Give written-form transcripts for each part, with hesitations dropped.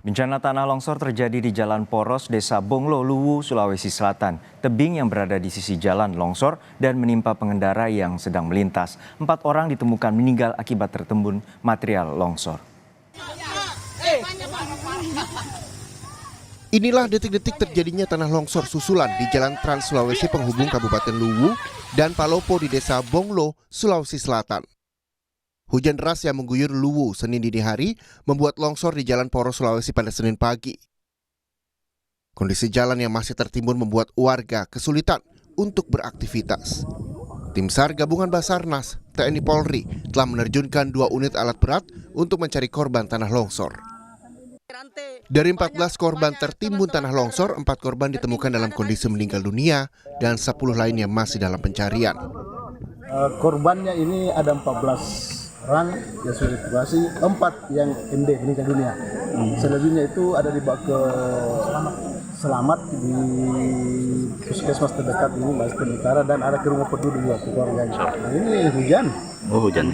Bencana tanah longsor terjadi di Jalan Poros, Desa Bonglo, Luwu, Sulawesi Selatan. Tebing yang berada di sisi jalan longsor dan menimpa pengendara yang sedang melintas. 4 orang ditemukan meninggal akibat tertimbun material longsor. Inilah detik-detik terjadinya tanah longsor susulan di Jalan Trans Sulawesi penghubung Kabupaten Luwu dan Palopo di Desa Bonglo, Sulawesi Selatan. Hujan deras yang mengguyur Luwu Senin dini hari membuat longsor di Jalan Poros Sulawesi pada Senin pagi. Kondisi jalan yang masih tertimbun membuat warga kesulitan untuk beraktivitas. Tim SAR gabungan Basarnas, TNI Polri telah menerjunkan 2 unit alat berat untuk mencari korban tanah longsor. Dari 14 korban tertimbun tanah longsor, 4 korban ditemukan dalam kondisi meninggal dunia dan 10 lainnya masih dalam pencarian. Korbannya ini ada 14 orang yang sudah dievakuasi, 4 yang MD meninggal dunia. Selebihnya itu ada dibawa ke selamat di puskesmas terdekat ini, Bastem Utara, dan ada ke rumah peduli juga keluarganya. Nah, ini hujan. Hujan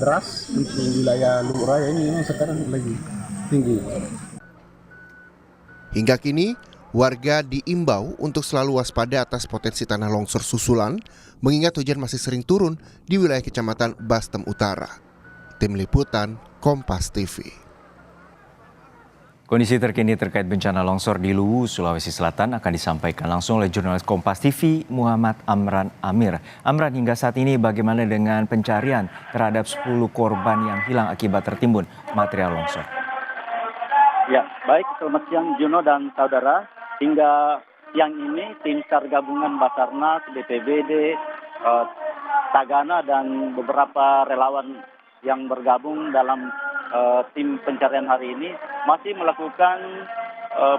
deras untuk wilayah Luwu Raya ini memang sekarang lagi tinggi. Hingga kini, warga diimbau untuk selalu waspada atas potensi tanah longsor susulan, mengingat hujan masih sering turun di wilayah Kecamatan Bastem Utara. Tim Liputan, Kompas TV. Kondisi terkini terkait bencana longsor di Luwu, Sulawesi Selatan akan disampaikan langsung oleh jurnalis Kompas TV Muhammad Amran Amir. Amran, hingga saat ini bagaimana dengan pencarian terhadap 10 korban yang hilang akibat tertimbun material longsor? Ya, baik, selamat siang Juno dan saudara. Hingga siang ini tim SAR gabungan Basarnas, BPBD, Tagana dan beberapa relawan yang bergabung dalam tim pencarian hari ini masih melakukan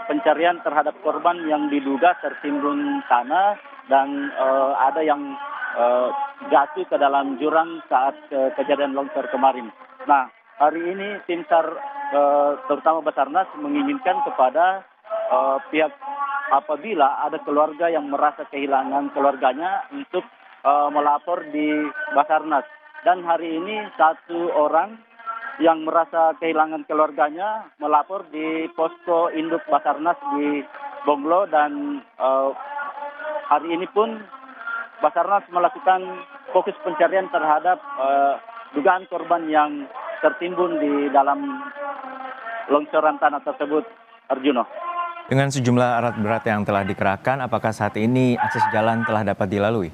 pencarian terhadap korban yang diduga tertimbun tanah dan ada yang jatuh ke dalam jurang saat kejadian longsor kemarin. Nah, hari ini tim SAR terutama Basarnas menginginkan kepada pihak apabila ada keluarga yang merasa kehilangan keluarganya untuk melapor di Basarnas. Dan hari ini 1 orang yang merasa kehilangan keluarganya melapor di posko induk Basarnas di Bonglo, dan hari ini pun Basarnas melakukan fokus pencarian terhadap dugaan korban yang tertimbun di dalam longsoran tanah tersebut, Arjuno. Dengan sejumlah alat berat yang telah dikerahkan, apakah saat ini akses jalan telah dapat dilalui?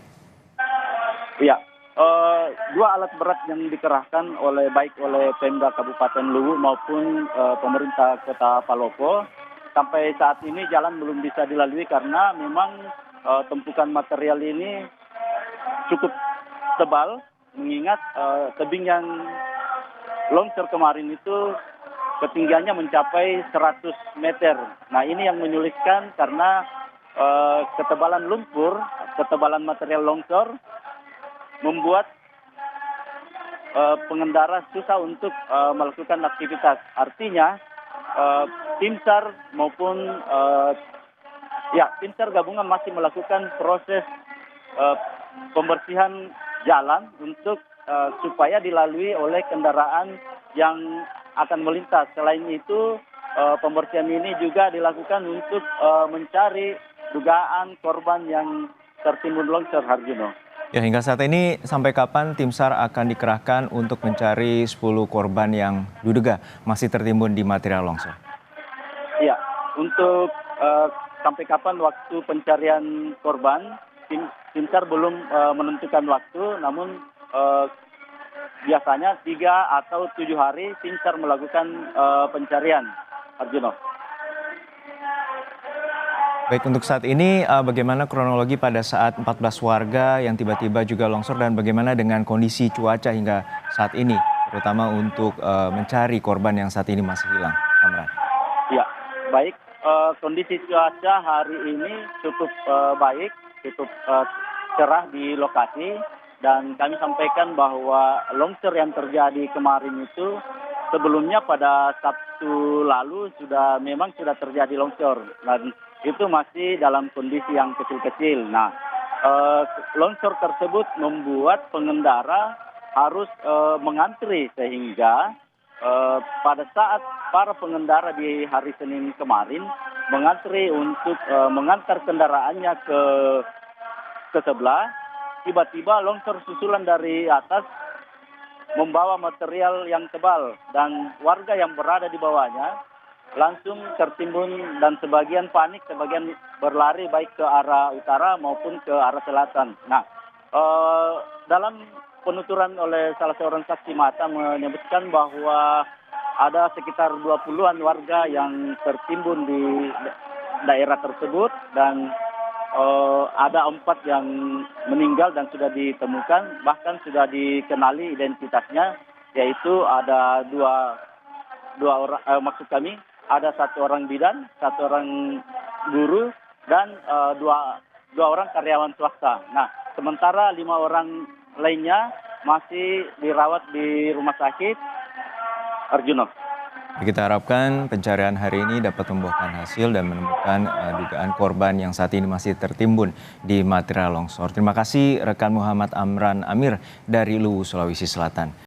Iya, 2 alat berat yang dikerahkan baik oleh Pemda Kabupaten Luwu maupun pemerintah Kota Palopo. Sampai saat ini jalan belum bisa dilalui karena memang tumpukan material ini cukup tebal, mengingat tebing yang longsor kemarin itu ketinggiannya mencapai 100 meter. Nah, ini yang menyulitkan karena ketebalan lumpur, ketebalan material longsor membuat pengendara susah untuk melakukan aktivitas. Artinya tim SAR maupun tim SAR gabungan masih melakukan proses pembersihan jalan untuk supaya dilalui oleh kendaraan yang akan melintas. Selain itu, pembersihan ini juga dilakukan untuk mencari dugaan korban yang tertimbun longsor, Harjuno. Ya, hingga saat ini sampai kapan tim SAR akan dikerahkan untuk mencari 10 korban yang diduga masih tertimbun di material longsor? Ya, untuk sampai kapan waktu pencarian korban, tim SAR belum menentukan waktu, namun biasanya 3 atau 7 hari tim SAR melakukan pencarian, Arjuno. Baik, untuk saat ini bagaimana kronologi pada saat 14 warga yang tiba-tiba juga longsor dan bagaimana dengan kondisi cuaca hingga saat ini, terutama untuk mencari korban yang saat ini masih hilang, Amran? Ya, baik. Kondisi cuaca hari ini cukup baik, cukup cerah di lokasi. Dan kami sampaikan bahwa longsor yang terjadi kemarin itu sebelumnya pada Sabtu lalu memang sudah terjadi longsor. Dan itu masih dalam kondisi yang kecil-kecil. Nah, longsor tersebut membuat pengendara harus mengantri sehingga pada saat para pengendara di hari Senin kemarin mengantri untuk mengantar kendaraannya ke sebelah. Tiba-tiba longsor susulan dari atas membawa material yang tebal dan warga yang berada di bawahnya langsung tertimbun dan sebagian panik, sebagian berlari baik ke arah utara maupun ke arah selatan. Nah, dalam penuturan oleh salah seorang saksi mata menyebutkan bahwa ada sekitar 20-an warga yang tertimbun di daerah tersebut dan ada 4 yang meninggal dan sudah ditemukan, bahkan sudah dikenali identitasnya, yaitu ada dua orang, maksud kami ada 1 orang bidan, 1 orang guru dan dua orang karyawan swasta. Nah, sementara 5 orang lainnya masih dirawat di rumah sakit Arjuno. Kita harapkan pencarian hari ini dapat membuahkan hasil dan menemukan dugaan korban yang saat ini masih tertimbun di material longsor. Terima kasih rekan Muhammad Amran Amir dari Luwu, Sulawesi Selatan.